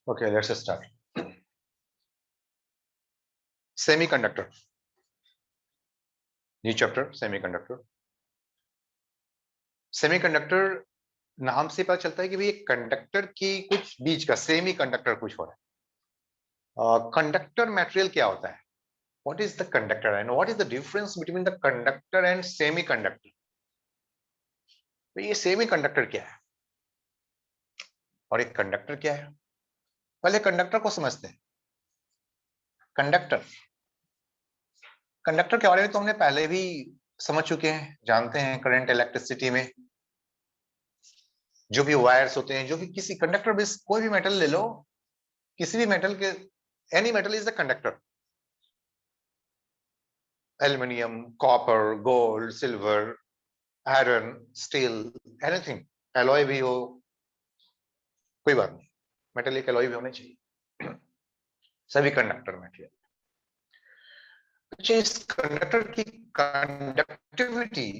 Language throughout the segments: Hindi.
Okay, let's start. Semiconductor. New chapter, semiconductor. Semiconductor नाम से पता चलता है कि भाई कंडक्टर की कुछ बीच का सेमी कंडक्टर कुछ हो रहा है। कंडक्टर मटेरियल क्या होता है? What is the conductor and what is the difference between the conductor and semi conductor? तो ये सेमी कंडक्टर क्या है और एक कंडक्टर क्या है? पहले कंडक्टर को समझते हैं। कंडक्टर कंडक्टर के बारे में तो हमने पहले भी समझ चुके हैं, जानते हैं। करंट इलेक्ट्रिसिटी में जो भी वायर्स होते हैं, जो भी किसी कंडक्टर बेस कोई भी मेटल ले लो, किसी भी मेटल के, any metal is the conductor. Aluminium, copper, gold, silver, iron, steel, anything, alloy भी हो, कोई बात नहीं, मेटल एक एलॉय भी होने चाहिए। सभी कंडक्टर मटेरियल। अच्छा, इस कंडक्टर की कंडक्टिविटी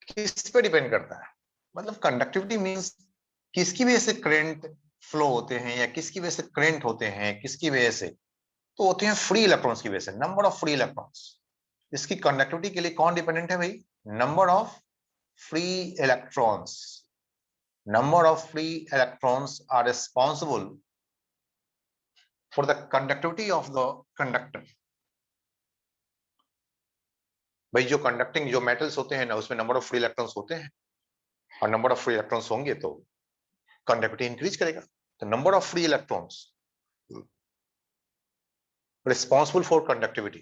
किस पे डिपेंड करता है? मतलब कंडक्टिविटी मींस किसकी वजह से करंट फ्लो होते हैं, या किसकी वजह से करंट होते हैं, किसकी वजह से? तो होते हैं फ्री इलेक्ट्रॉन्स की वजह से, नंबर ऑफ फ्री इलेक्ट्रॉन्स। इसकी कंडक्टिविटी के लिए कौन डिपेंडेंट है भाई? Number of free electrons. Number of free electrons are responsible for the conductivity of the conductor. भाई जो कंडक्टिंग जो मेटल्स होते हैं ना, उसमें नंबर ऑफ फ्री इलेक्ट्रॉन्स होते हैं, और नंबर ऑफ फ्री इलेक्ट्रॉन्स होंगे तो कंडक्टिविटी इंक्रीज करेगा। तो number of free electrons responsible for conductivity,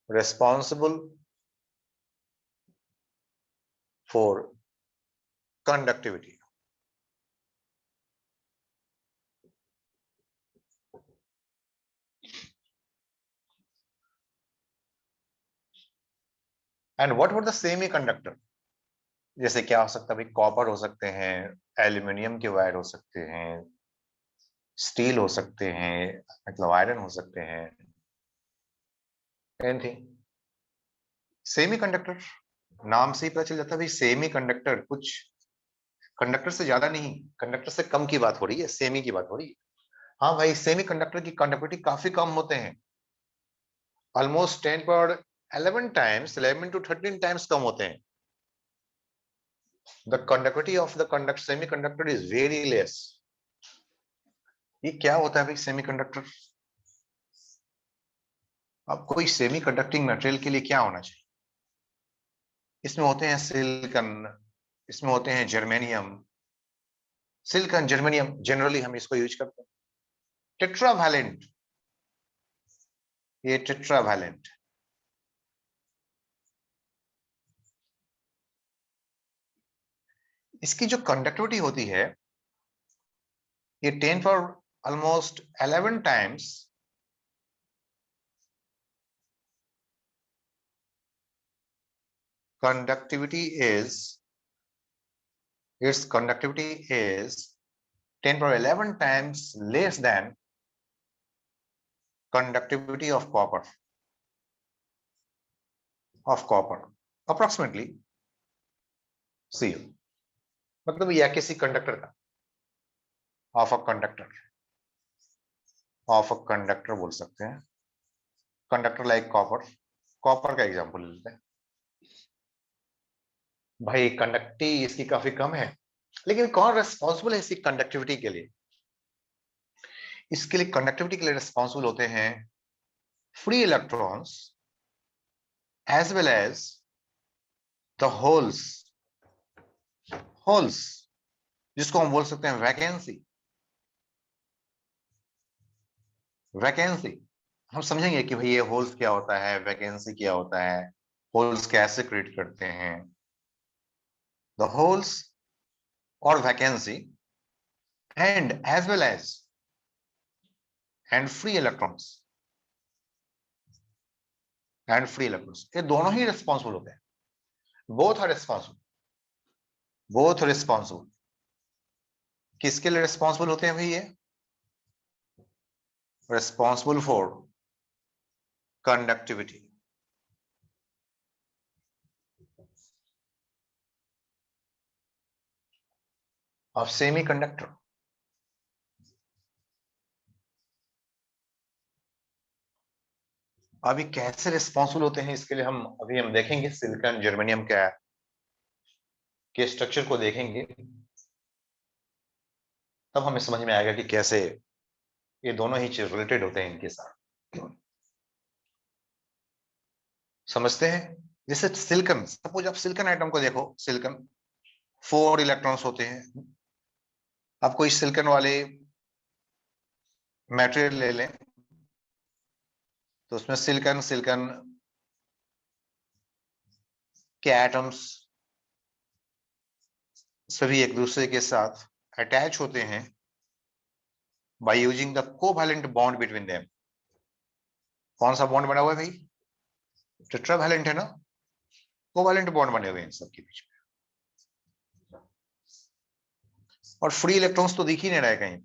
responsible for conductivity. And what about the semiconductor? जैसे क्या हो सकता है भाई? कॉपर हो सकते हैं, एल्यूमिनियम के वायर हो सकते हैं, स्टील हो सकते हैं, मतलब आयरन हो सकते हैं, एनीथिंग। सेमीकंडक्टर नाम से ही पता चल जाता है भाई, सेमीकंडक्टर कुछ कंडक्टर से ज्यादा नहीं, कंडक्टर से कम की बात हो रही है, सेमी की बात हो रही है। हाँ भाई, सेमीकंडक्टर की कंडक्टिविटी काफी कम होते हैं, ऑलमोस्ट 10 पर 11 टाइम्स, 11 to 13 टाइम्स कम होते हैं। The conductivity of the conduct semiconductor is very less. ये क्या होता है भाई सेमीकंडक्टर? अब कोई सेमी कंडक्टिंग मटेरियल के लिए क्या होना चाहिए? इसमें होते हैं सिलिकॉन, इसमें होते हैं जर्मेनियम। सिलिकॉन जर्मेनियम जनरली हम इसको यूज करते हैं। टेट्रावैलेंट, ये टेट्रावैलेंट। इसकी जो कंडक्टिविटी होती है, ये 10 पर almost 11 times conductivity is its conductivity is 10 per 11 times less than conductivity of copper approximately zero। मतलब यह किसी कंडक्टर का, of a conductor, of a conductor बोल सकते हैं। कंडक्टर लाइक कॉपर, कॉपर का एग्जांपल ले लेते हैं। भाई कंडक्टिविटी इसकी काफी कम है, लेकिन कौन रेस्पॉन्सिबल है इसकी कंडक्टिविटी के लिए? इसके लिए कंडक्टिविटी के लिए रेस्पॉन्सिबल होते हैं free electrons as well as the holes. Holes जिसको हम बोल सकते हैं वैकेंसी। वैकेंसी हम समझेंगे कि भाई ये होल्स क्या होता है, वैकेंसी क्या होता है, होल्स कैसे क्रिएट करते हैं। द होल्स और vacancy and as well as and free electrons, and free electrons, ये दोनों ही रिस्पॉन्सिबल होते हैं। Both are responsible, both responsible. किसके लिए रिस्पॉन्सिबल होते हैं भाई ये? Responsible for conductivity of semiconductor. अभी कैसे रिस्पॉन्सिबल होते हैं इसके लिए हम देखेंगे सिलिकॉन जर्मेनियम क्या है, के स्ट्रक्चर को देखेंगे, तब हमें समझ में आएगा कि कैसे ये दोनों ही चीज रिलेटेड होते हैं इनके साथ। समझते हैं। जैसे सिलिकॉन, सपोज आप सिलिकॉन आइटम को देखो, सिलिकॉन 4 इलेक्ट्रॉन्स होते हैं। आप कोई सिलिकॉन वाले मटेरियल ले लें, तो उसमें सिलिकॉन सिलिकॉन के एटम्स सभी एक दूसरे के साथ अटैच होते हैं by using the covalent bond between them. कौन सा बॉन्ड बना हुआ है भाई? टेट्रावैलेंट है ना, कोवैलेंट बॉन्ड बने हुए हैं इन सबके बीच में। और फ्री इलेक्ट्रॉन्स तो दिख ही नहीं रहा है कहीं।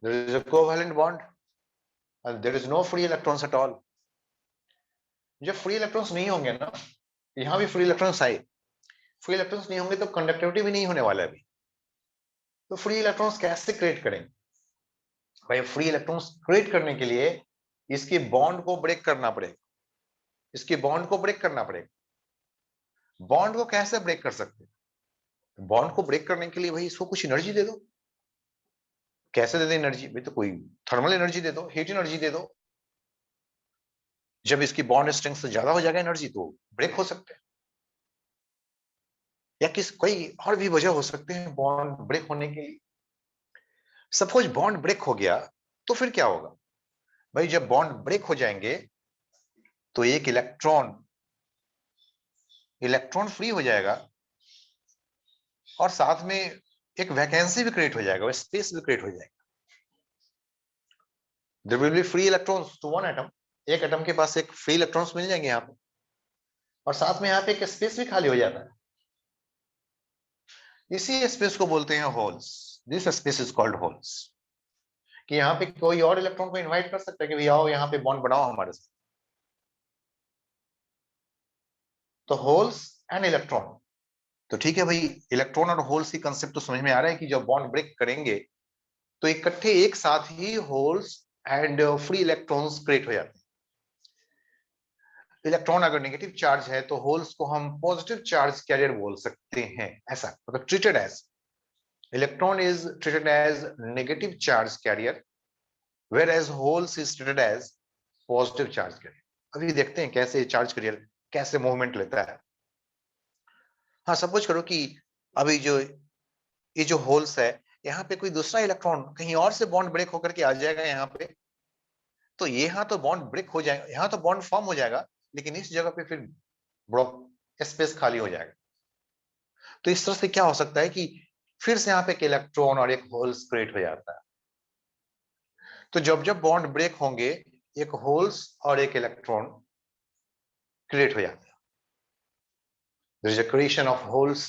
There is a covalent bond and there is no free electrons at all. जब फ्री इलेक्ट्रॉन्स नहीं होंगे ना, यहां भी फ्री इलेक्ट्रॉन्स आए, फ्री इलेक्ट्रॉन्स नहीं होंगे तो कंडक्टिविटी भी नहीं होने वाला है अभी। तो फ्री इलेक्ट्रॉन्स कैसे क्रिएट करेंगे भाई? फ्री इलेक्ट्रॉन्स क्रिएट करने के लिए इसके बॉन्ड को ब्रेक करना पड़ेगा, इसके बॉन्ड को ब्रेक करना पड़ेगा। बॉन्ड को कैसे ब्रेक कर सकते हैं? बॉन्ड को ब्रेक करने के लिए भाई इसको कुछ एनर्जी दे दो। कैसे दे दे एनर्जी भाई? तो कोई थर्मल एनर्जी दे दो, हीट एनर्जी दे दो। जब इसकी बॉन्ड स्ट्रेंथ से ज्यादा हो जाएगा एनर्जी, तो ब्रेक हो सकते हैं। या किस कोई और भी वजह हो सकते हैं बॉन्ड ब्रेक होने के लिए। सपोज बॉन्ड ब्रेक हो गया, तो फिर क्या होगा भाई? जब बॉन्ड ब्रेक हो जाएंगे तो एक इलेक्ट्रॉन इलेक्ट्रॉन फ्री हो जाएगा, और साथ में एक वैकेंसी भी क्रिएट हो जाएगा, स्पेस भी क्रिएट हो जाएगा। There will be free electrons to one atom. एक एटम के पास एक फ्री इलेक्ट्रॉन्स मिल जाएंगे यहाँ पे, और साथ में यहाँ पे एक स्पेस भी खाली हो जाता है। इसी स्पेस को बोलते हैं holes. This space is called holes. कि यहाँ पे कोई और इलेक्ट्रॉन को इनवाइट कर सकता है कि भैया आओ यहाँ पे बॉन्ड बनाओ हमारे साथ। तो होल्स एंड इलेक्ट्रॉन, तो ठीक है भाई, इलेक्ट्रॉन और होल्स की कंसेप्ट तो समझ में आ रहा है कि जब बॉन्ड ब्रेक करेंगे तो इकट्ठे एक साथ ही holes and free electrons create हो जाते हैं। इलेक्ट्रॉन अगर नेगेटिव चार्ज है तो होल्स को हम पॉजिटिव चार्ज कैरियर बोल सकते हैं। ऐसा मतलब treated as, electron is treated as negative charge carrier, whereas holes is treated as positive charge carrier. अभी देखते हैं कैसे चार्ज कैरियर कैसे मूवमेंट लेता है। हाँ, सपोज करो कि अभी ये जो होल्स है, यहाँ पे कोई दूसरा इलेक्ट्रॉन कहीं और से बॉन्ड ब्रेक होकर के आ जाएगा यहाँ पे, तो यहाँ तो बॉन्ड ब्रेक हो जाएगा, यहाँ तो बॉन्ड फॉर्म हो जाएगा, लेकिन इस जगह पे फिर स्पेस खाली हो जाएगा। तो इस तरह से क्या हो सकता है कि फिर से यहाँ पे एक इलेक्ट्रॉन और एक होल्स क्रिएट हो जाता है। तो जब जब बॉन्ड ब्रेक होंगे, एक होल्स और एक इलेक्ट्रॉन क्रिएट हो जाता है। There is a creation of holes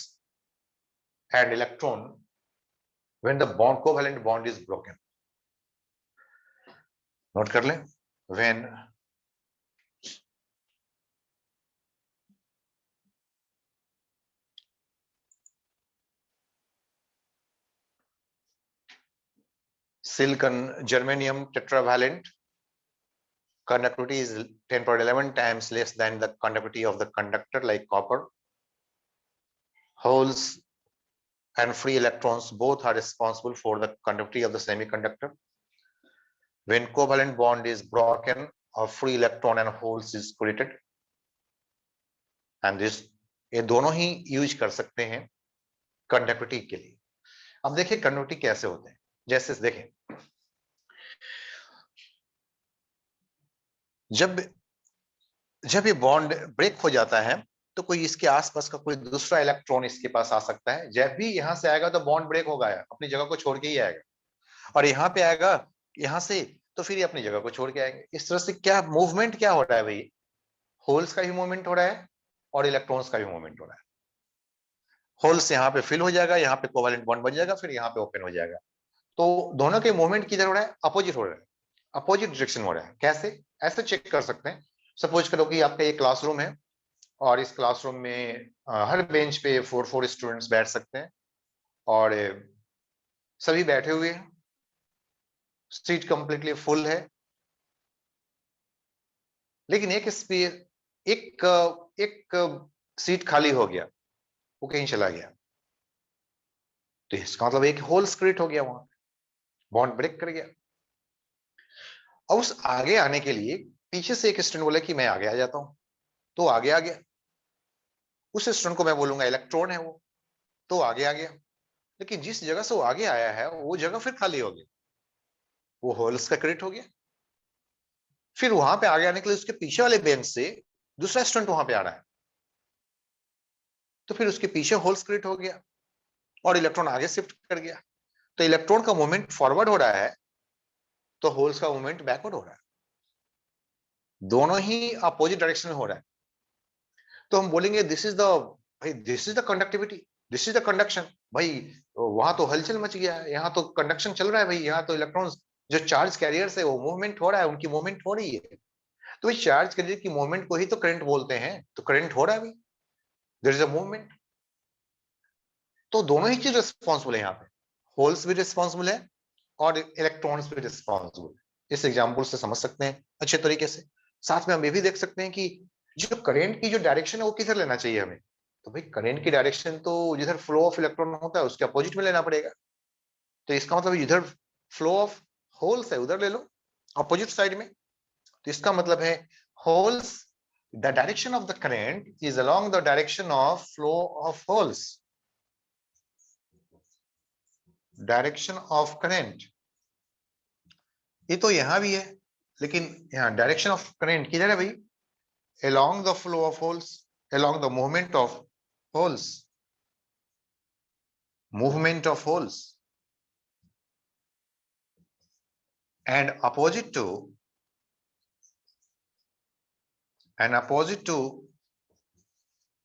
and electron when the bond covalent bond is broken. Note कर लें, when silicon germanium tetravalent conductivity is 10^11 times less than the conductivity of the conductor like copper. Holes and free electrons both are responsible for the conductivity of the semiconductor. When covalent bond is broken, a free electron and holes is created, and this ये दोनों ही यूज कर सकते हैं कंडक्टिविटी के लिए। अब देखिए कंडक्टिविटी कैसे होते हैं। जैसे देखें, जब जब ये बॉन्ड ब्रेक हो जाता है तो कोई इसके आसपास का कोई दूसरा इलेक्ट्रॉन इसके पास आ सकता है। जब भी यहां से आएगा तो बॉन्ड ब्रेक होगा, अपनी जगह को छोड़ के ही आएगा, और यहाँ पे आएगा यहां से तो फिर ये अपनी जगह को छोड़ के आएंगे। इस तरह से क्या मूवमेंट क्या हो रहा है भाई? होल्स का भी मूवमेंट हो रहा है और इलेक्ट्रॉन्स का भी मूवमेंट हो रहा है। होल्स यहाँ पे फिल हो जाएगा, यहाँ पे कोवैलेंट बॉन्ड बन जाएगा, फिर यहाँ पे ओपन हो जाएगा। तो दोनों के मूवमेंट किधर हो रहा है? अपोजिट हो रहा है, अपोजिट डायरेक्शन हो रहा है। कैसे? ऐसे चेक कर सकते हैं। सपोज करो कि आपका एक क्लासरूम है, और इस क्लासरूम में हर बेंच पे 4 स्टूडेंट्स बैठ सकते हैं, और सभी बैठे हुए हैं, सीट कंप्लीटली फुल है, लेकिन एक स्पेस, एक एक सीट खाली हो गया, वो कहीं चला गया, तो इसका मतलब एक होल्स क्रिएट हो गया, वहां बॉन्ड ब्रेक कर गया। और उस आगे आने के लिए पीछे से एक स्टूडेंट बोला कि मैं आगे आ जाता हूं, तो आगे आ गया। उस स्टूडेंट को मैं बोलूंगा इलेक्ट्रॉन है वो, तो आगे आ गया। लेकिन जिस जगह से वो आगे आया है वो जगह फिर खाली हो गई, वो होल्स का क्रिएट हो गया। फिर वहां पे आगे आने के लिए उसके पीछे वाले बेंच से दूसरा स्टूडेंट वहां पे आ रहा है, तो फिर उसके पीछे होल्स क्रिएट हो गया और इलेक्ट्रॉन आगे शिफ्ट कर गया। तो इलेक्ट्रॉन का मूवमेंट फॉरवर्ड हो रहा है, तो होल्स का मूवमेंट बैकवर्ड हो रहा है, दोनों ही अपोजिट डायरेक्शन में हो रहा है। तो हम बोलेंगे दिस इज द, भाई this is the conductivity, this is the conduction. भाई वहां तो हलचल मच गया है, यहाँ तो कंडक्शन चल रहा है भाई, यहाँ तो इलेक्ट्रॉन्स जो चार्ज कैरियर्स है वो मूवमेंट हो रहा है, उनकी मूवमेंट हो रही है। तो इस चार्ज कैरियर की मूवमेंट को ही तो करंट बोलते हैं, तो करंट हो रहा है भाई, देयर इज अ मूवमेंट। तो दोनों ही चीज रिस्पॉन्सिबल है यहाँ पे, होल्स भी रिस्पॉन्सिबल है और इलेक्ट्रॉन्स भी रिस्पॉन्सिबल है। इस एग्जाम्पल से समझ सकते हैं अच्छे तरीके से। साथ में हम ये भी देख सकते हैं कि जो करंट की जो डायरेक्शन है वो किधर लेना चाहिए हमें। तो भाई करंट की डायरेक्शन तो जिधर फ्लो ऑफ इलेक्ट्रॉन होता है उसके अपोजिट में लेना पड़ेगा। तो इसका मतलब जिधर फ्लो ऑफ होल्स है उधर ले लो, अपोजिट साइड में। तो इसका मतलब है holes, the direction of the current is along the direction of flow of holes, direction of current. ये तो यहां भी है, लेकिन यहाँ डायरेक्शन ऑफ करंट किधर है भाई, along the flow of holes, along the movement of holes, and opposite to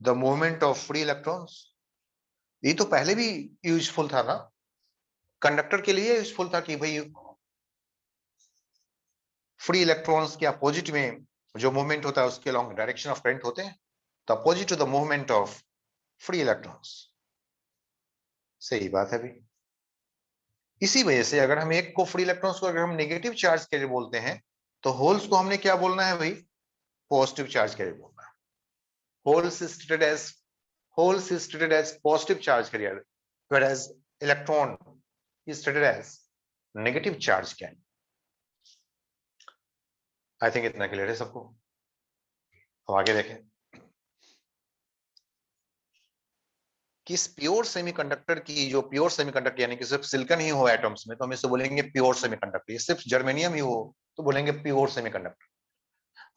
the movement of free electrons। ये तो पहले भी यूजफुल था ना, कंडक्टर के लिए यूजफुल था कि भाई फ्री इलेक्ट्रॉन्स के अपोजिट में जो मूवमेंट होता है उसके अलॉन्ग डायरेक्शन ऑफ करंट होते हैं, तो opposite to the movement of free electrons. सही बात है भाई। इसी वजह से अगर हम एक को फ्री इलेक्ट्रॉन्स को अगर हम नेगेटिव चार्ज कैरियर बोलते हैं, तो होल्स को हमने क्या बोलना है भाई, पॉजिटिव चार्ज कैरियर बोलना है। Holes is treated as positive charge carrier, whereas electron is treated as negative charge carrier। I think इतना क्लियर है सबको। अब आगे देखें कि इस प्योर सेमीकंडक्टर की, जो प्योर सेमीकंडक्टर यानी कि सिर्फ सिलिकॉन ही हो एटम्स में, तो हम इसे बोलेंगे प्योर सेमीकंडक्टर। ये सिर्फ जर्मेनियम ही हो तो बोलेंगे प्योर सेमीकंडक्टर।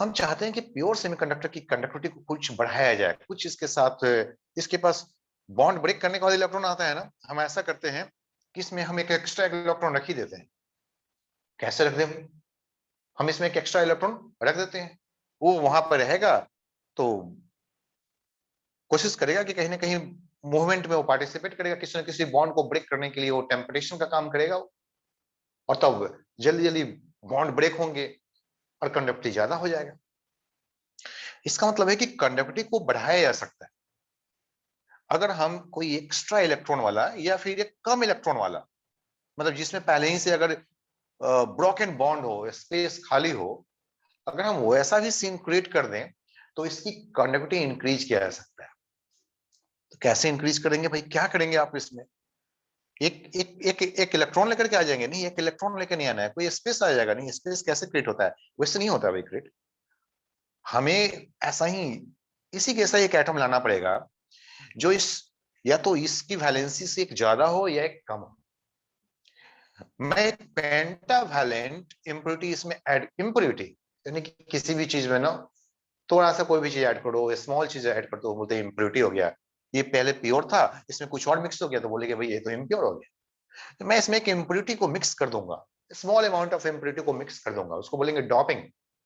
हम चाहते हैं कि प्योर सेमीकंडक्टर की कंडक्टिविटी को कुछ बढ़ाया जाए, कुछ इसके साथ, इसके पास बॉन्ड ब्रेक करने का वाला इलेक्ट्रॉन आता है ना, हम ऐसा करते हैं कि इसमें हम एक एक्स्ट्रा इलेक्ट्रॉन रख ही देते हैं। कैसे रख दें, हम इसमें एक एक्स्ट्रा इलेक्ट्रॉन रख देते हैं, वो वहां पर रहेगा तो कोशिश करेगा कि कहीं ना कहीं मूवमेंट में वो पार्टिसिपेट करेगा, किसी न किसी बॉन्ड को ब्रेक करने के लिए वो टेम्पटेशन का काम करेगा, और तब जल्दी जल्दी बॉन्ड ब्रेक होंगे और कंडक्टिविटी ज्यादा हो जाएगा। इसका मतलब है कि कंडक्टिविटी को बढ़ाया जा सकता है अगर हम कोई एक्स्ट्रा इलेक्ट्रॉन वाला या फिर एक कम इलेक्ट्रॉन वाला, मतलब जिसमें पहले ही से अगर ब्रोकन बॉन्ड हो, स्पेस खाली हो, अगर हम वैसा भी सीन क्रिएट कर दें तो इसकी कंडक्टिविटी इंक्रीज किया जा सकता है। तो कैसे इंक्रीज करेंगे भाई, क्या करेंगे आप इसमें, एक एक एक एक इलेक्ट्रॉन लेकर के आ जाएंगे, नहीं एक इलेक्ट्रॉन लेकर नहीं आना है, कोई स्पेस आ जाएगा नहीं, स्पेस कैसे क्रिएट होता है, वैसे नहीं होता भाई क्रिएट। हमें ऐसा ही, इसी के ऐसा एक एटम लाना पड़ेगा जो इस, या तो इसकी वैलेंसी से एक ज्यादा हो या एक कम हो। मैं एक पेंटावैलेंट इम्प्योरिटी इसमें ऐड, इम्प्योरिटी यानी कि किसी भी चीज में ना थोड़ा सा कोई भी चीज ऐड करो, स्मॉल चीज ऐड कर दो, बोलते हैं इम्प्योरिटी हो गया। ये पहले प्योर था, इसमें कुछ और मिक्स हो गया तो बोलेंगे भाई ये तो इम्प्योर हो गया। तो मैं इसमें एक इम्प्योरिटी को मिक्स कर दूंगा, स्मॉल अमाउंट ऑफ इम्प्योरिटी को मिक्स कर दूंगा, उसको बोलेंगे डॉपिंग।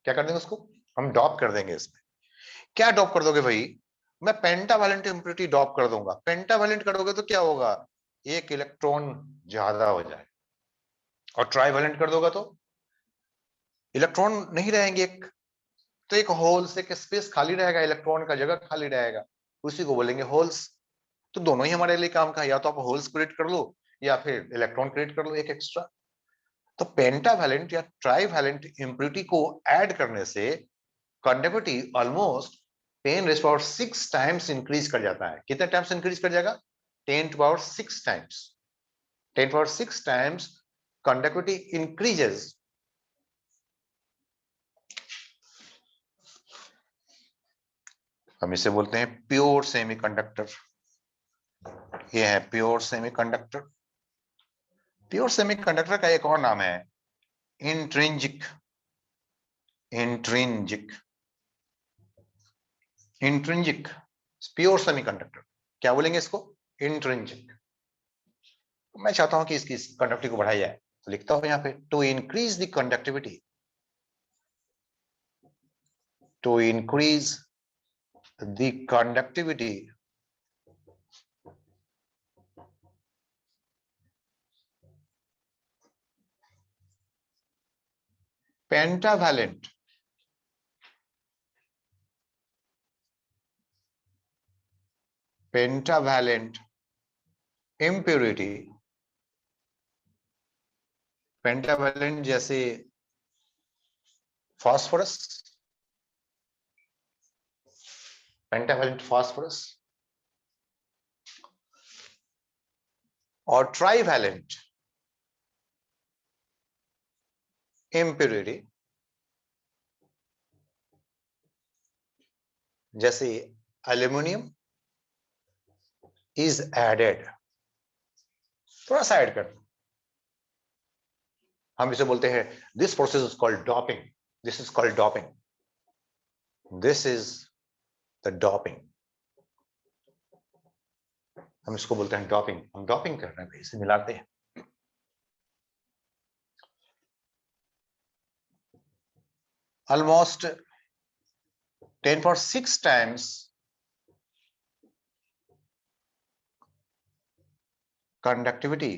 क्या कर देंगे उसको, हम डॉप कर देंगे इसमें। क्या डॉप कर दोगे भाई, मैं पेंटावैलेंट इम्प्योरिटी डॉप कर दूंगा। पेंटावैलेंट करोगे तो क्या होगा, एक इलेक्ट्रॉन ज्यादा हो जाए, और ट्राईवैलेंट कर दोगे तो इलेक्ट्रॉन नहीं रहेंगे एक, तो एक होल से एक स्पेस खाली रहेगा, इलेक्ट्रॉन का जगह खाली रहेगा, उसी को बोलेंगे होल्स। तो दोनों ही हमारे लिए काम का है, या तो आप होल्स क्रिएट कर लो या फिर इलेक्ट्रॉन क्रिएट कर लो एक एक्स्ट्रा। तो पेंटावैलेंट या ट्राईवैलेंट इम्प्योरिटी को ऐड करने से कंडक्टिविटी ऑलमोस्ट 10⁻6 टाइम्स इंक्रीज कर जाता है। कितने टाइम्स इंक्रीज कर जाएगा? 10⁻6 टाइम्स। 10⁻6 times conductivity increases. हम इसे बोलते हैं प्योर सेमीकंडक्टर। ये है प्योर सेमीकंडक्टर। प्योर सेमीकंडक्टर का एक और नाम है intrinsic. Intrinsic intrinsic pure semiconductor. क्या बोलेंगे इसको? इंट्रिंजिक। मैं चाहता हूं कि इसकी कंडक्टिविटी को बढ़ाया जाए, तो लिखता हूं यहां पे to increase the conductivity. To increase the conductivity pentavalent pentavalent impurity. Pentavalent जैसे फास्फोरस, पेंटावैलेंट फास्फोरस, और ट्राइवैलेंट इम्प्योरिटी जैसे एल्यूमिनियम इज एडेड। थोड़ा सा ऐड कर, हम इसे बोलते हैं this process is called doping. This is called doping. This is the doping. हम इसको बोलते हैं डॉपिंग। हम डॉपिंग कर रहे हैं, इसे मिलाते हैं। Almost 10⁻6 times conductivity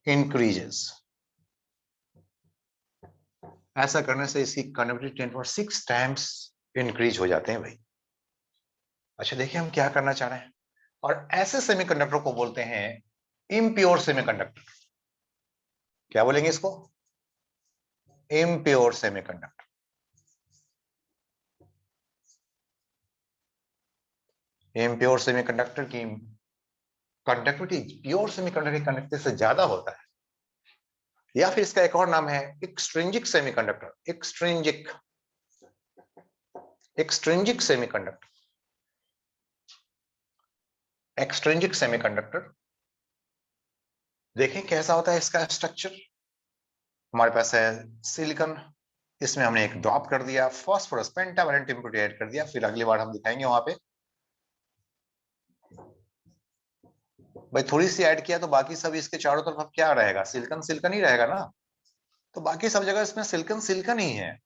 increases. ऐसा करने से इसकी कंडक्टिविटी 10⁻6 टाइम्स इंक्रीज हो जाते हैं भाई। अच्छा देखिए हम क्या करना चाह रहे हैं। और ऐसे सेमीकंडक्टर को बोलते हैं इम्प्योर सेमीकंडक्टर। क्या बोलेंगे इसको? Impure semiconductor. इम्प्योर सेमीकंडक्टर की कंडक्टिविटी प्योर सेमीकंडक्टर की कंडक्टिविटी से ज्यादा होता है। या फिर इसका एक और नाम है extrinsic semiconductor. Extrinsic extrinsic semiconductor. Extrinsic semiconductor देखें कैसा होता है इसका स्ट्रक्चर। हमारे पास है सिलिकॉन, इसमें हमने एक ड्रॉप कर दिया फास्फोरस पेंटावैलेंट इम्प्योरिटी ऐड कर दिया। फिर अगली बार हम दिखाएंगे वहां पे भाई थोड़ी सी ऐड किया तो बाकी सब इसके चारों तरफ अब क्या रहेगा? सिलिकॉन सिलिकॉन ही रहेगा ना। तो बाकी सब जगह इसमें सिलिकॉन सिलिकॉन ही है।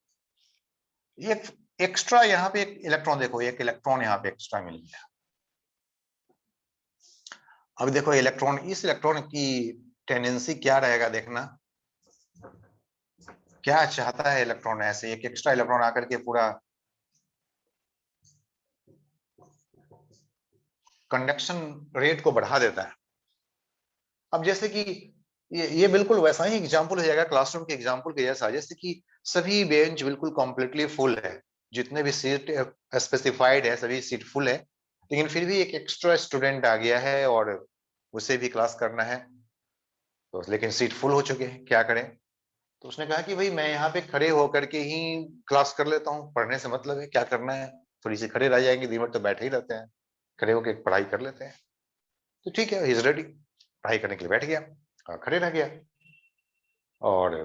ये एक्स्ट्रा यहाँ पे एक इलेक्ट्रॉन, देखो एक इलेक्ट्रॉन यहाँ पे एक्स्ट्रा मिल गया। अब देखो इलेक्ट्रॉन, इस इलेक्ट्रॉन की टेंडेंसी क्या रहेगा देखना। क्या चाहता है इलेक्ट्रॉन? ऐसे एक एक्स्ट्रा इलेक्ट्रॉन आकर के पूरा कंडक्शन रेट को बढ़ा देता है। अब जैसे कि ये बिल्कुल वैसा ही एग्जांपल हो जाएगा क्लासरूम के एग्जांपल के जैसा, जैसे कि सभी बेंच बिल्कुल कम्प्लीटली फुल है, जितने भी सीट स्पेसिफाइड है सभी सीट फुल है, लेकिन फिर भी एक एक्स्ट्रा स्टूडेंट आ गया है और उसे भी क्लास करना है। तो लेकिन सीट फुल हो चुके हैं, क्या करें? तो उसने कहा कि भाई मैं यहाँ पे खड़े होकर के ही क्लास कर लेता हूँ, पढ़ने से मतलब है, क्या करना है, थोड़ी सी खड़े रह जाएंगे, दिन भर तो बैठे ही रहते हैं, खड़े होकर पढ़ाई कर लेते हैं। तो ठीक है, इज रेडी, पढ़ाई करने के लिए बैठ गया और खड़े रह गया और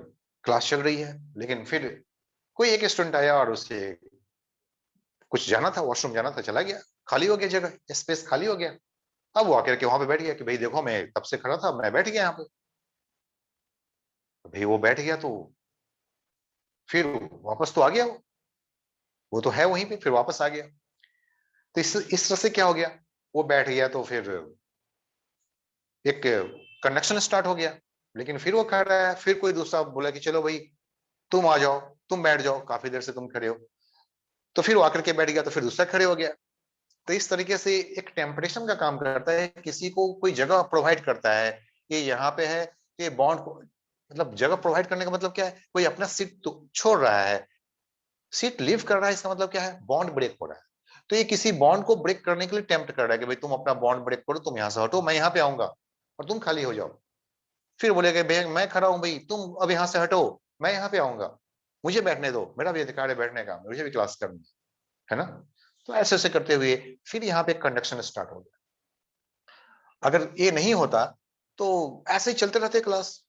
क्लास चल रही है। लेकिन फिर कोई एक स्टूडेंट आया और उसे कुछ जाना था, वॉशरूम जाना था, चला गया, खाली हो गया, जगह स्पेस खाली हो गया। अब वो आकर के वहां पे बैठ गया कि भाई देखो मैं तब से खड़ा था, मैं बैठ गया यहाँ पे। भाई वो बैठ गया तो फिर वापस तो आ गया, वो तो है वहीं पे, फिर वापस आ गया। तो इस तरह से क्या हो गया, वो बैठ गया तो फिर एक कंडक्शन स्टार्ट हो गया। लेकिन फिर वो कह रहा है, फिर कोई दूसरा बोला कि चलो भाई तुम आ जाओ, तुम बैठ जाओ, काफी देर से तुम खड़े हो। तो फिर वो आकर के बैठ गया तो फिर दूसरा खड़े हो गया। तो इस तरीके से एक टेम्पटेशन का काम करता है, किसी को कोई जगह प्रोवाइड करता है कि यहाँ पे है, ये बॉन्ड को मतलब जगह प्रोवाइड करने का मतलब क्या है, कोई अपना सीट तो छोड़ रहा है, सीट लीव कर रहा है, इसका मतलब क्या है, बॉन्ड ब्रेक हो रहा है। तो ये किसी बॉन्ड को ब्रेक करने के लिए टेम्प्ट कर रहा है कि भाई तुम अपना बॉन्ड ब्रेक करो, तुम यहां से हटो, मैं यहाँ पे आऊंगा और तुम खाली हो जाओ। फिर बोलेगा भाई मैं खड़ा हूं भाई, तुम अब यहाँ से हटो, मैं यहाँ पे आऊंगा, मुझे बैठने दो, मेरा भी अधिकार है बैठने का, मुझे भी क्लास करनी है ना। तो ऐसे ऐसे करते हुए फिर यहाँ पे कंडक्शन स्टार्ट हो गया। अगर ये नहीं होता तो ऐसे ही चलते रहते क्लास,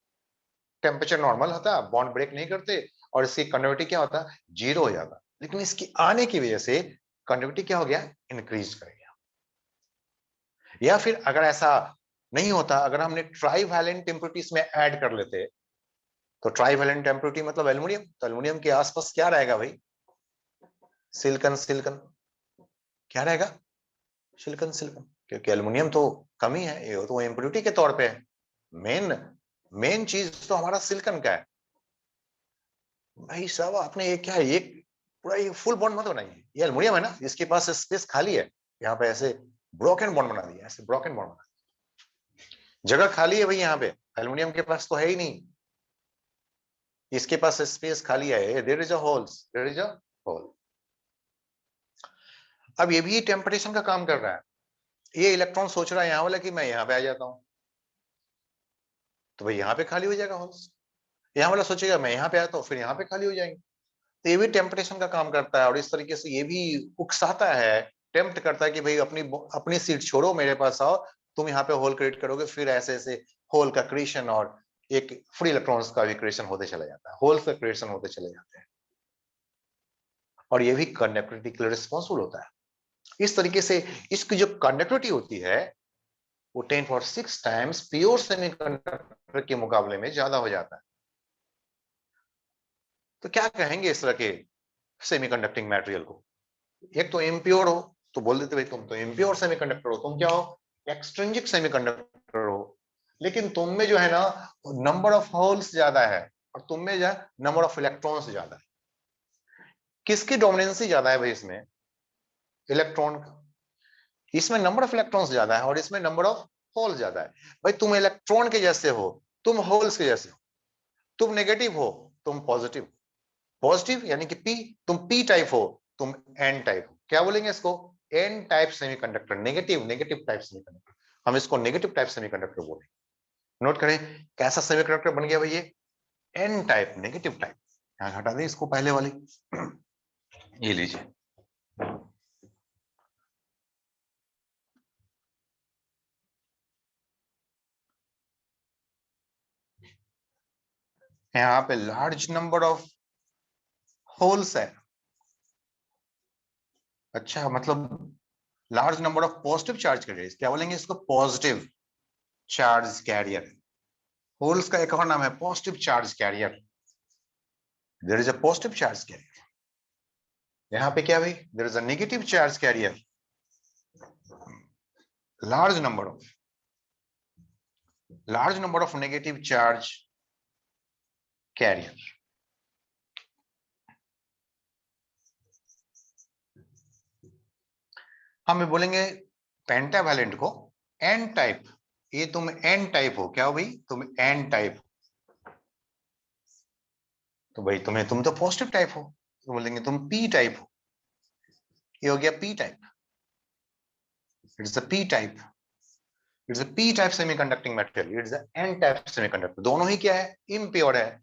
टेम्परेचर नॉर्मल होता, बॉन्ड ब्रेक नहीं करते, और इसकी कंडक्टिविटी क्या होता, जीरो हो जाता। लेकिन इसकी आने की वजह से कंडक्टिविटी क्या हो गया, इंक्रीज कर गया। या फिर अगर ऐसा नहीं होता, अगर हमने ट्राईवैलेंट इम्प्योरिटीज में ऐड कर लेते, तो ट्राईवैलेंट इम्प्योरिटी मतलब एल्युमिनियम, तो एल्युमिनियम के आसपास क्या रहेगा भाई, सिलिकॉन सिलिकॉन, क्या रहेगा, सिलिकॉन सिलिकॉन, क्योंकि एल्युमिनियम तो कम ही है, ये तो इम्प्योरिटी के तौर पे है। मेन मेन चीज तो हमारा सिलिकॉन का है। भाई साहब आपने ये क्या है, ये पूरा ये फुल बॉन्ड मत बनाइए, ये एल्युमिनियम है ना, इसके पास स्पेस खाली है, यहाँ पे ऐसे ब्रोकन बॉन्ड बना दिया, ऐसे ब्रोकन बॉन्ड बना दिया, जगह खाली है भाई, यहाँ पे एल्युमिनियम के पास तो है ही नहीं, इसके पास स्पेस खाली है, there is a holes, there is a hole. अब ये भी टेम्परेचर का काम कर रहा है, ये इलेक्ट्रॉन सोच रहा है यहाँ वाला कि मैं यहाँ पे आ जाता हूँ, तो भाई यहाँ पे खाली हो जाएगा होल्स, यहाँ वाला सोचेगा मैं यहाँ पे आता हूँ, फिर यहाँ पे खाली हो जाएंगे। तो ये भी टेम्पटेशन का काम करता है, और इस तरीके से ये भी उकसाता है, टेम्प्ट करता है कि भाई अपनी अपनी सीट छोड़ो, मेरे पास आओ, तुम यहाँ पे होल क्रिएट करोगे, फिर ऐसे ऐसे होल का क्रिएशन और एक फ्री इलेक्ट्रॉन्स का भी क्रिएशन होते चला जाता है, होल्स का क्रिएशन होते चले जाते हैं, और ये भी कंडक्टिविटी के लिए रिस्पॉन्सिबल होता है। इस तरीके से इसकी जो कंडक्टिविटी होती है वो 10⁶ टाइम्स प्योर सेमीकंडक्टर के मुकाबले में ज्यादा हो जाता है। तो क्या कहेंगे इस तरह के सेमीकंडक्टिंग मटेरियल को, एक तो इम्प्योर हो, तो बोल देते भाई तुम तो इम्प्योर सेमीकंडक्टर हो, तुम क्या हो, एक्सट्रिंजिक सेमीकंडक्टर हो, लेकिन तुम में जो है ना नंबर ऑफ होल्स ज्यादा है, और तुम में जो है नंबर ऑफ इलेक्ट्रॉन्स ज्यादा है। किसकी डोमिनेंसी ज्यादा है भाई इसमें, इलेक्ट्रॉन का, इसमें नंबर ऑफ इलेक्ट्रॉन्स ज्यादा है और इसमें नंबर ऑफ होल ज्यादा है। भाई तुम इलेक्ट्रॉन के जैसे हो, तुम होल्स के जैसे हो, तुम नेगेटिव हो, तुम पॉजिटिव, पॉजिटिव यानी कि पी, तुम पी टाइप हो, तुम एन टाइप हो, क्या बोलेंगे इसको, N type semiconductor, negative negative type semiconductor, हम इसको नेगेटिव टाइप सेमीकंडक्टर बोलेंगे। नोट करें कैसा सेमीकंडक्टर बन गया भाई ये, एन टाइप नेगेटिव टाइप। यहां हटा दें इसको पहले वाली, ये लीजिए, यहाँ पे लार्ज नंबर ऑफ होल्स है, अच्छा मतलब large number of positive charge career, क्या बोलेंगे इसको, पॉजिटिव चार्ज कैरियर। होल्स का एक और नाम है positive charge carrier, there is a positive charge carrier. यहाँ पे क्या भाई, there is a negative charge carrier, large number of negative charge carrier. हम बोलेंगे पेंटावैलेंट को एन टाइप, ये तुम एन टाइप हो, क्या हो भाई, तुम एन टाइप, तो भाई तुम तो पॉजिटिव टाइप हो, तो बोलेंगे तुम पी टाइप हो, ये हो गया P type, it's a P type, it's a P type semiconducting material, it's a N type semiconductor, दोनों ही क्या है, इम्प्योर है।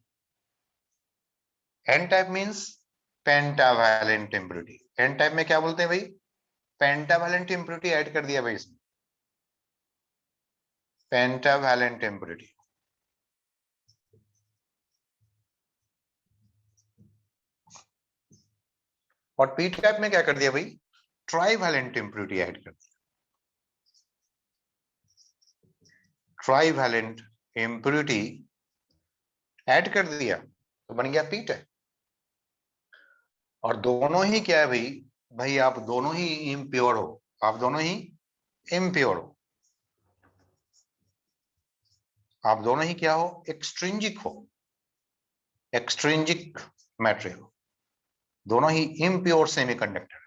N type means pentavalent impurity, N type में क्या बोलते हैं भाई, पेंटावैलेंट इम्प्योरिटी ऐड कर दिया भाई इसमें, पेंटावैलेंट इम्प्योरिटी। और पी टाइप में क्या कर दिया भाई, ट्राईवैलेंट इम्प्योरिटी ऐड कर दिया, ट्राईवैलेंट इम्प्योरिटी ऐड कर दिया, तो बन गया पी टाइप। और दोनों ही क्या है भाई, भाई आप दोनों ही इम्प्योर हो, आप दोनों ही इम्प्योर हो, आप दोनों ही क्या हो, एक्सट्रिंजिक हो, एक्सट्रिंजिक मैटेरियल, दोनों ही इम्प्योर सेमीकंडक्टर,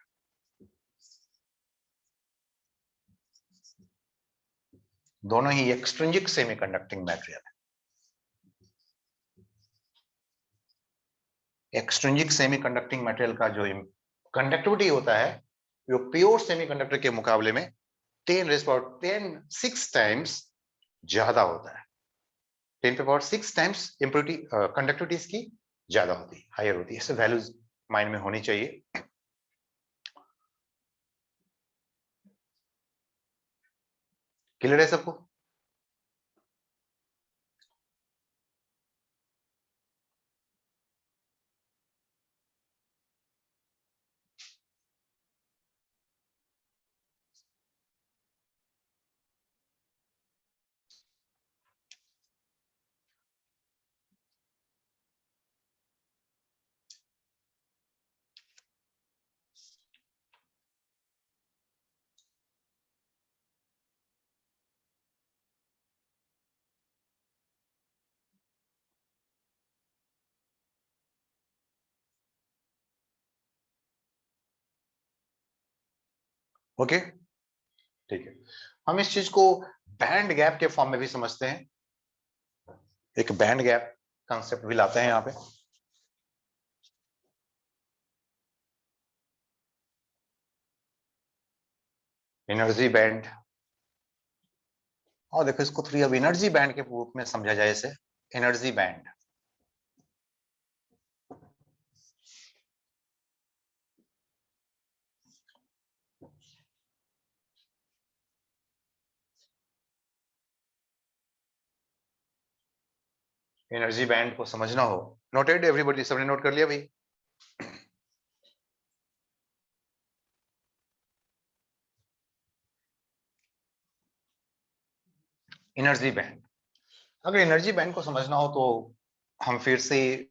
दोनों ही एक्सट्रिंजिक सेमीकंडक्टिंग मैटेरियल है। एक्सट्रिंसिक सेमीकंडक्टिंग मटेरियल का जो कंडक्टिविटी होता है वो प्योर सेमीकंडक्टर के मुकाबले में 6 टाइम्स ज्यादा होता है। 6 टाइम्स इम्प्योरिटी कंडक्टिविटी इसकी ज्यादा होती है, हायर होती है। इससे वैल्यूज माइंड में होनी चाहिए। क्लियर है सबको? ओके, ठीक है। हम इस चीज को बैंड गैप के फॉर्म में भी समझते हैं। एक बैंड गैप कंसेप्ट भी लाते हैं यहां पे। एनर्जी बैंड, और देखो इसको थोड़ी अब एनर्जी बैंड के रूप में समझा जाए इसे। एनर्जी बैंड, एनर्जी बैंड को समझना हो, नोटेड एवरीबॉडी, सबने नोट कर लिया भाई? एनर्जी बैंड, अगर एनर्जी बैंड को समझना हो तो हम फिर से